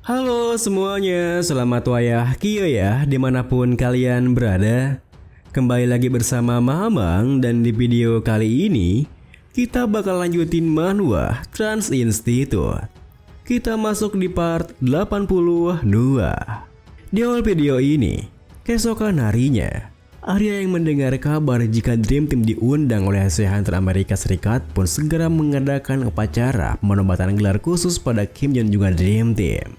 Halo semuanya, selamat wayah Kio ya dimanapun kalian berada. Kembali lagi bersama Mamang dan di video kali ini kita bakal lanjutin manhwa Trans Institute. Kita masuk di part 82. Di awal video ini, keesokan harinya Arya yang mendengar kabar jika Dream Team diundang oleh Asia Hunter Amerika Serikat pun segera mengadakan upacara penobatan gelar khusus pada Kim dan juga Dream Team,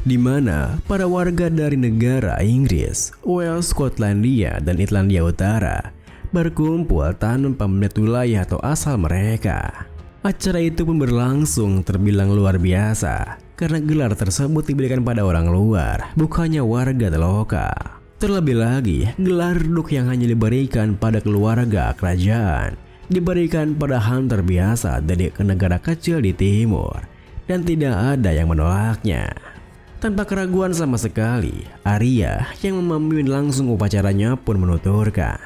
di mana para warga dari negara Inggris, Wales, Skotlandia, dan Irlandia Utara berkumpul tanpa melihat wilayah atau asal mereka. Acara itu pun berlangsung terbilang luar biasa karena gelar tersebut diberikan pada orang luar, bukannya warga lokal. Terlebih lagi, gelar duk yang hanya diberikan pada keluarga kerajaan diberikan pada hunter biasa dari negara kecil di timur, dan tidak ada yang menolaknya. Tanpa keraguan sama sekali, Arya yang memimpin langsung upacaranya pun menuturkan,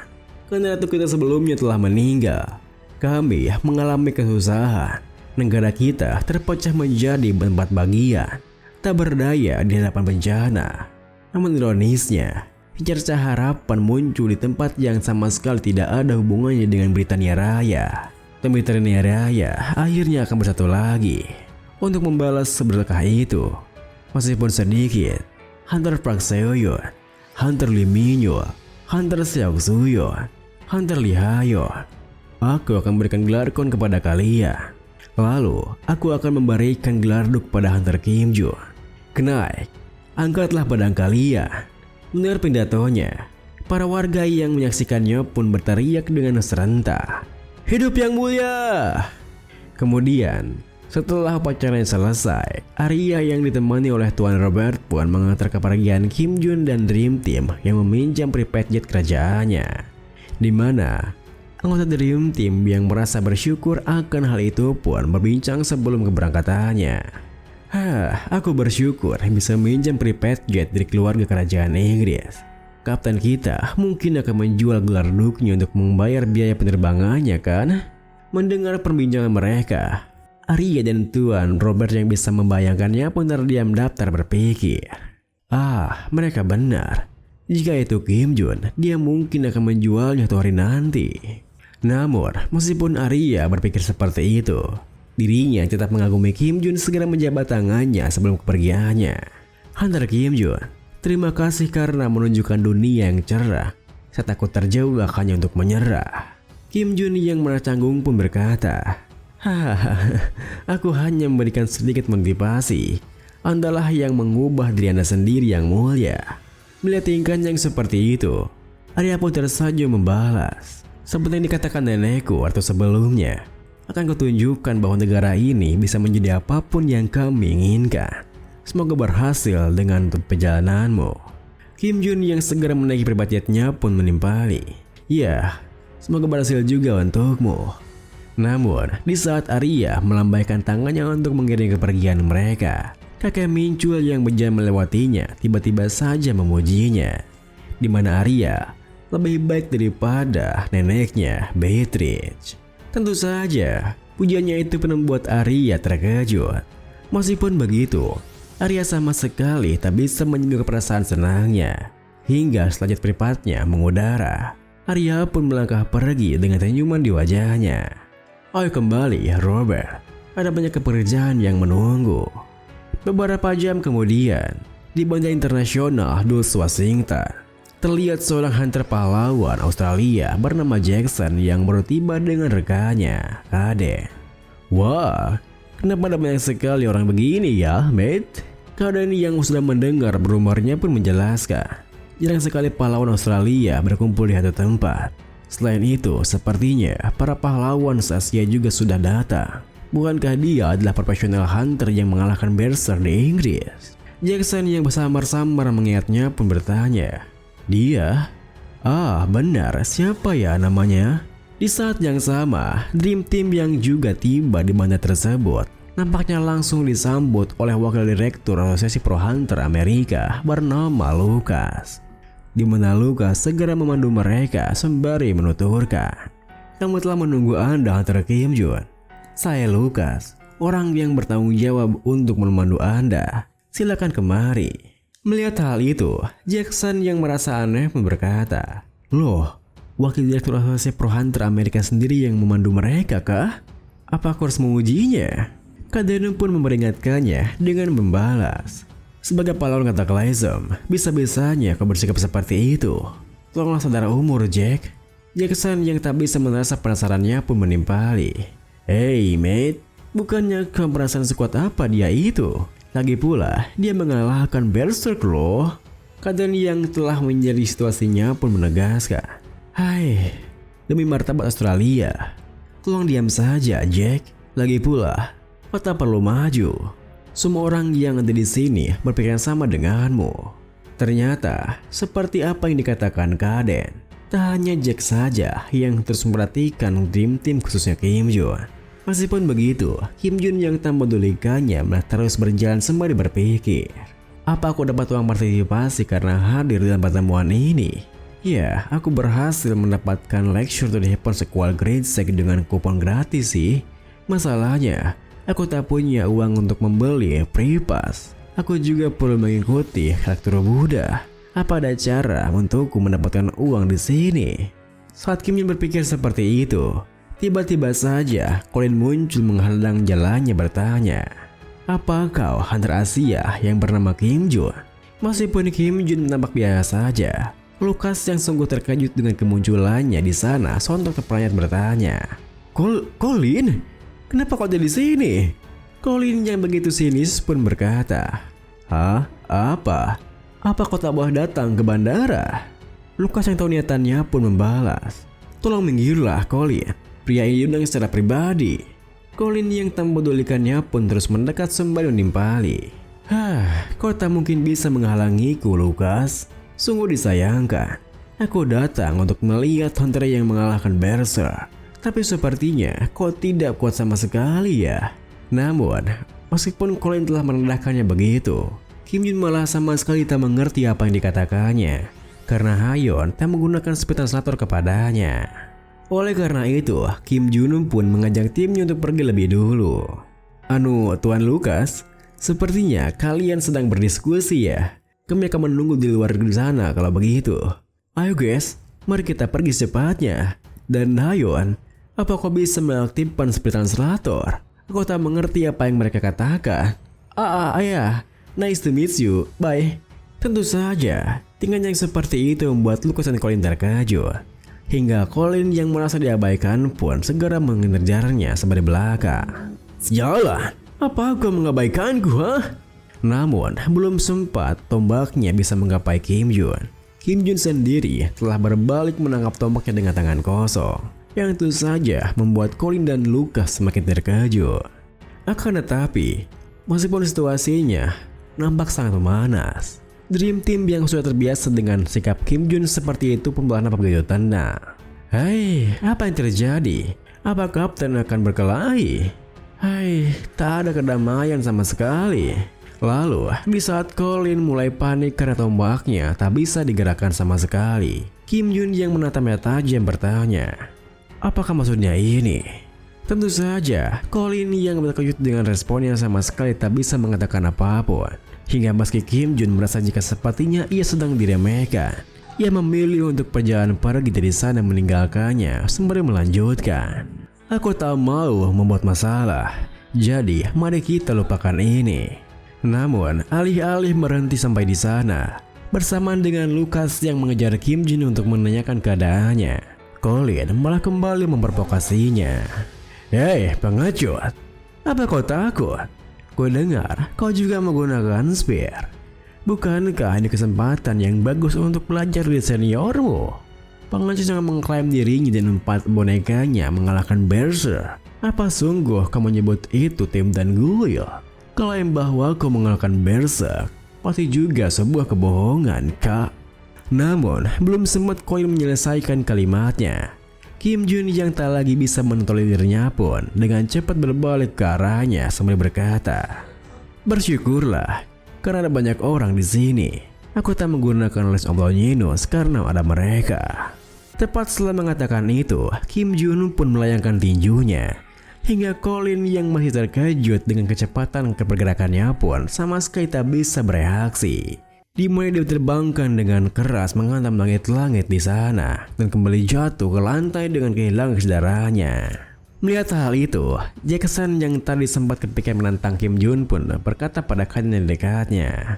"Karena ratu kita sebelumnya telah meninggal, kami mengalami kesusahan. Negara kita terpecah menjadi empat bagian, tak berdaya di hadapan bencana. Namun ironisnya, cerca harapan muncul di tempat yang sama sekali tidak ada hubungannya dengan Britania Raya. Dan Britania Raya akhirnya akan bersatu lagi untuk membalas berkah itu. Meskipun sedikit, Hunter Park Seo-yeon, Hunter Lee Min-yeol, Hunter Seok Soo-yeon, Hunter Lee Ha-yeon, aku akan memberikan gelar kon kepada kalian. Lalu, aku akan memberikan gelar duk pada Hunter Kim Jun. Kenaik, angkatlah pedang kalian." Mendengar pidatonya, para warga yang menyaksikannya pun berteriak dengan serentak, "Hidup yang mulia!" Kemudian, setelah upacara selesai, Arya yang ditemani oleh Tuan Robert pun mengantar kepergian Kim Jun dan Dream Team yang meminjam private jet kerajaannya, di mana anggota Dream Team yang merasa bersyukur akan hal itu pun berbincang sebelum keberangkatannya. Aku bersyukur bisa meminjam private jet dari keluarga kerajaan Inggris. Kapten kita mungkin akan menjual gelar duknya untuk membayar biaya penerbangannya kan?" Mendengar perbincangan mereka, Arya dan Tuan Robert yang bisa membayangkannya pun terdiam daftar berpikir. Mereka benar. Jika itu Kim Jun, dia mungkin akan menjualnya suatu hari nanti. Namun, meskipun Arya berpikir seperti itu, dirinya tetap mengagumi Kim Jun segera menjabat tangannya sebelum kepergiannya. "Hunter Kim Jun, terima kasih karena menunjukkan dunia yang cerah. Saya takut terjebak hanya untuk menyerah." Kim Jun yang merasa canggung pun berkata, "Aku hanya memberikan sedikit motivasi. Andalah yang mengubah diri Anda sendiri yang mulia." Melihat tingkah yang seperti itu, Arya pun tersenyum membalas, "Seperti yang dikatakan nenekku waktu sebelumnya, akan kutunjukkan bahwa negara ini bisa menjadi apapun yang kami inginkan. Semoga berhasil dengan perjalananmu." Kim Jun yang segera menaiki private jet-nya pun menimpali, "Ya, semoga berhasil juga untukmu." Namun, di saat Arya melambaikan tangannya untuk mengiringi kepergian mereka, kakek Mincul yang berjalan melewatinya tiba-tiba saja memujinya, di mana Arya lebih baik daripada neneknya Beatrix. Tentu saja, pujiannya itu pun membuat Arya terkejut. Meskipun begitu, Arya sama sekali tak bisa menyinggung perasaan senangnya. Hingga setelah jet privatnya mengudara, Arya pun melangkah pergi dengan senyuman di wajahnya. "Ayo kembali ya Robert, ada banyak pekerjaan yang menunggu." Beberapa jam kemudian, di Bandara Internasional Dulles Washington, terlihat seorang hunter pahlawan Australia bernama Jackson yang baru tiba dengan rekannya, Ade. "Wah, kenapa ada banyak sekali orang begini ya, mate?" Kaden yang sudah mendengar rumornya pun menjelaskan, jarang sekali pahlawan Australia berkumpul di satu tempat. Selain itu, sepertinya para pahlawan se-Asia juga sudah datang. Bukankah dia adalah profesional hunter yang mengalahkan Berserker di Inggris? Jackson yang bersamar-samar mengingatnya pun bertanya, "Dia? Benar, siapa ya namanya?" Di saat yang sama, Dream Team yang juga tiba di bandara tersebut nampaknya langsung disambut oleh wakil direktur Asosiasi Pro Hunter Amerika bernama Lucas, di mana Lucas segera memandu mereka sembari menuturkan, "Kamu telah menunggu Anda, Hunter Kim Jun. Saya Lucas, orang yang bertanggung jawab untuk memandu Anda. Silakan kemari. Melihat hal itu, Jackson yang merasa aneh pun berkata, "Loh, wakil direktur asosiasi Pro Hunter Amerika sendiri yang memandu mereka kah? Apa aku harus mengujinya?" Kadenun pun memperingatkannya dengan membalas, "Sebagai pahlawan Cataclysm, bisa-bisanya kau bersikap seperti itu. Tolonglah sadar umur, Jack." Jackson yang tak bisa merasa penasarannya pun menimpali, "Hey mate, bukannya kau perasaan sekuat apa dia itu? Lagi pula, dia mengalahkan Berserk loh." Kaden yang telah menjadi situasinya pun menegaskan, "Hai, demi martabat Australia, tolong diam saja, Jack. Lagi pula, kau tak perlu maju. Semua orang yang ada di sini berpikiran sama denganmu." Ternyata, seperti apa yang dikatakan Kaden, tak hanya Jack saja yang terus memperhatikan Dream Team khususnya Kim Jun. Meskipun begitu, Kim Jun yang tak memedulikannya malah terus berjalan sembari berpikir, "Apa aku dapat uang partisipasi karena hadir dalam pertemuan ini? Ya, aku berhasil mendapatkan lecture to the Heaven Sequel Grade Sec dengan kupon gratis sih. Masalahnya, aku tak punya uang untuk membeli free pass. Aku juga perlu mengikuti karakter Buddha. Apa ada cara untukku mendapatkan uang di sini?" Saat Kim Jun berpikir seperti itu, tiba-tiba saja Colin muncul menghadang jalannya bertanya, "Apa kau Hunter Asia yang bernama Kim Jun?" Meskipun Kim Jun nampak biasa saja, Lucas yang sungguh terkejut dengan kemunculannya di sana sontak terperanjat bertanya, Colin, kenapa kau ada di sini?" Colin yang begitu sinis pun berkata, "Hah? Apa? Apa kau tak boleh datang ke bandara?" Lucas yang tahu niatannya pun membalas, "Tolong minggirlah Colin. Pria ini diundang secara pribadi." Colin yang tak mempedulikannya pun terus mendekat sembari menimpali, Kau tak mungkin bisa menghalangiku, Lucas. Sungguh disayangkan. Aku datang untuk melihat Hunter yang mengalahkan Berserk. Tapi sepertinya kau tidak kuat sama sekali ya." Namun, meskipun Colin telah merendahkannya begitu, Kim Jun malah sama sekali tak mengerti apa yang dikatakannya, karena Hayon tak menggunakan speed translator kepadanya. Oleh karena itu, Kim Jun pun mengajak timnya untuk pergi lebih dulu. Tuan Lucas, sepertinya kalian sedang berdiskusi ya. Kami akan menunggu di luar sana kalau begitu. Ayo guys, mari kita pergi secepatnya. Dan Hayon, apa kau bisa mengaktifkan speed translator? Aku tak mengerti apa yang mereka katakan. Ayah, nice to meet you, bye." Tentu saja, tingkahnya yang seperti itu membuat Lucas dan Colin terkejut. Hingga Colin yang merasa diabaikan pun segera mengejarnya sembari belakang. "Sialan, apa kau mengabaikanku, ha?" Namun, belum sempat tombaknya bisa menggapai Kim Jun. Kim Jun sendiri telah berbalik menangkap tombaknya dengan tangan kosong, yang itu saja membuat Colin dan Lucas semakin terkejut. Akan tetapi, meskipun situasinya nampak sangat memanas, Dream Team yang sudah terbiasa dengan sikap Kim Jun seperti itu pun nampak begitu tenang. "Hai, apa yang terjadi? Apa Kapten akan berkelahi?" "Hai, tak ada kedamaian sama sekali." Lalu, di saat Colin mulai panik karena tombaknya tak bisa digerakkan sama sekali, Kim Jun yang menatapnya tajam bertanya, "Apakah maksudnya ini?" Tentu saja, Colin yang terkejut dengan responnya sama sekali tak bisa mengatakan apapun. Hingga meski Kim Jun merasa jika sepertinya ia sedang diremehkan, ia memilih untuk perjalanan pergi dari sana meninggalkannya sembari melanjutkan, "Aku tak mau membuat masalah, jadi mari kita lupakan ini." Namun, alih-alih berhenti sampai di sana, bersamaan dengan Lucas yang mengejar Kim Jun untuk menanyakan keadaannya, Colin malah kembali memprovokasinya. "Hei, pengecut, apa kau takut? Ku dengar kau juga menggunakan spear. Bukankah ini kesempatan yang bagus untuk belajar dari seniormu?" Pengecut yang mengklaim dirinya dan 4 bonekanya mengalahkan Berserk. "Apa sungguh kamu menyebut itu tim dan Guild? Klaim bahwa kau mengalahkan Berserk pasti juga sebuah kebohongan, Kak." Namun, belum sempat Colin menyelesaikan kalimatnya, Kim Jun yang tak lagi bisa mentolerirnya pun dengan cepat berbalik ke arahnya sambil berkata, "Bersyukurlah, karena ada banyak orang di sini. Aku tak menggunakan les Omloninos karena ada mereka." Tepat setelah mengatakan itu, Kim Jun pun melayangkan tinjunya. Hingga Colin yang masih terkejut dengan kecepatan pergerakannya pun sama sekali tak bisa bereaksi. Dimana dia diterbangkan dengan keras menghantam langit-langit di sana dan kembali jatuh ke lantai dengan kehilangan kesadarannya. Melihat hal itu, Jackson yang tadi sempat kepikiran menantang Kim Jun pun berkata pada Kaiden yang dekatnya,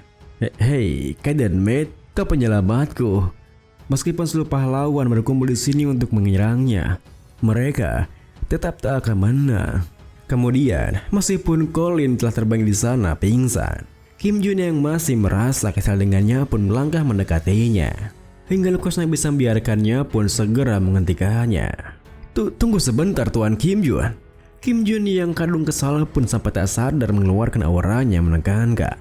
"Hei, Kaiden mate, kau penyelamatku. Meskipun seluruh pahlawan berkumpul di sini untuk menyerangnya, mereka tetap tak akan menang." Kemudian, meskipun Colin telah terbang di sana pingsan, Kim Jun yang masih merasa kesal dengannya pun melangkah mendekatinya. Hingga Lucas yang bisa membiarkannya pun segera menghentikannya. Tunggu sebentar Tuan Kim Jun. Kim Jun yang kadung kesal pun sampai tak sadar mengeluarkan auranya menegangkan.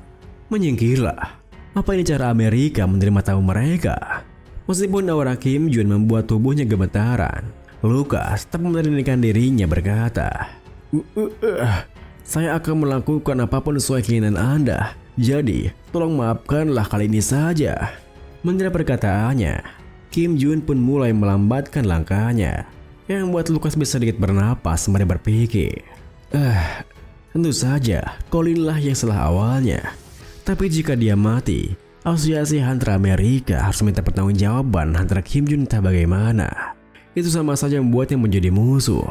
Menyingkirlah. Apa ini cara Amerika menerima tamu mereka? Meskipun aura Kim Jun membuat tubuhnya gemetaran, Lucas tetap memberanikan dirinya berkata, "Saya akan melakukan apapun sesuai keinginan Anda. Jadi, tolong maafkanlah kali ini saja." Mendengar perkataannya, Kim Jun pun mulai melambatkan langkahnya, yang membuat Lucas bisa sedikit bernapas sembari berpikir, tentu saja Colin lah yang salah awalnya. Tapi jika dia mati, Asosiasi Hunter Amerika harus minta pertanggungjawaban antara Kim Jun entah bagaimana. Itu sama saja membuatnya menjadi musuh.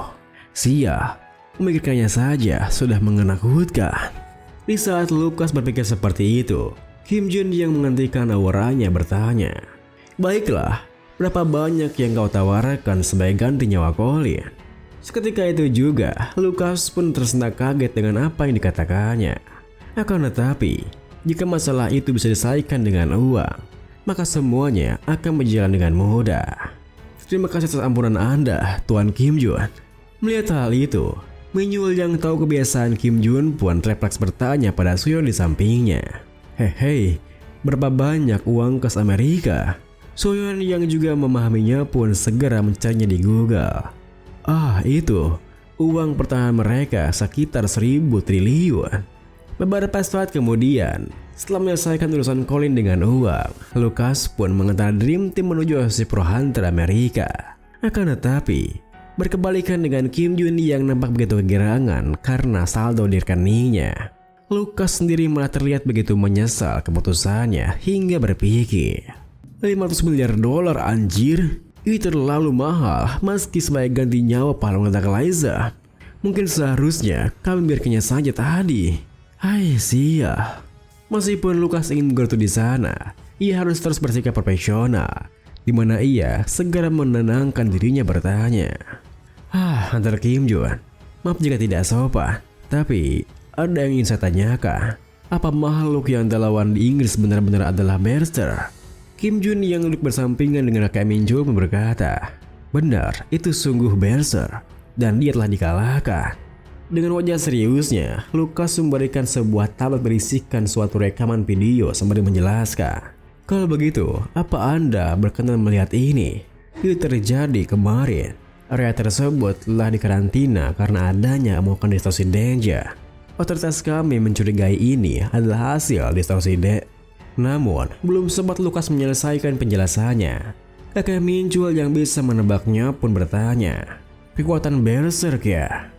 Sia, memikirkannya saja sudah menakutkan. Di saat Lucas berpikir seperti itu, Kim Jun yang menghentikan auranya bertanya, "Baiklah, berapa banyak yang kau tawarkan sebagai ganti nyawa Colin?" Seketika itu juga, Lucas pun tersentak kaget dengan apa yang dikatakannya. Akan tetapi, jika masalah itu bisa diselesaikan dengan uang, maka semuanya akan berjalan dengan mudah. "Terima kasih atas ampunan Anda, Tuan Kim Jun." Melihat hal itu, Minyul yang tahu kebiasaan Kim Jun pun refleks bertanya pada Suyon di sampingnya, Hei, berapa banyak uang kas Amerika?" Suyon yang juga memahaminya pun segera mencarinya di Google. Itu, uang pertahanan mereka sekitar 1.000 triliun. Beberapa saat kemudian, setelah menyelesaikan urusan Colin dengan uang, Lucas pun mengantar Dream Team menuju Asosiasi Pro Hunter Amerika. Akan tetapi, berkebalikan dengan Kim Jun yang nampak begitu kegirangan karena saldo di rekeningnya, Lucas sendiri malah terlihat begitu menyesal keputusannya hingga berpikir, $500 miliar anjir? Itu terlalu mahal meski sebagai ganti nyawa pahlawan Liza. Mungkin seharusnya kami biarkannya saja tadi. Hai sia. Meskipun Lucas ingin bergelut di sana, ia harus terus bersikap profesional, di mana ia segera menenangkan dirinya bertanya, Hunter Kim Jun, maaf jika tidak sopan, tapi ada yang ingin saya tanyakan. Apa makhluk yang terlawan di Inggris benar-benar adalah Berserker? Kim Jun yang duduk bersampingan dengan kakek Minjul pun berkata, "Benar, itu sungguh Berserker, dan dia telah dikalahkan." Dengan wajah seriusnya, Lucas memberikan sebuah tablet berisikan suatu rekaman video sembari menjelaskan, "Kalau begitu, apa Anda berkenan melihat ini? Itu terjadi kemarin. Area tersebut telah dikarantina karena adanya amukan distorsi Danger. Otoritas kami mencurigai ini adalah hasil distorsi Namun, belum sempat Lucas menyelesaikan penjelasannya, kakek Minjul yang bisa menebaknya pun bertanya, "Kekuatan Berserker ya?"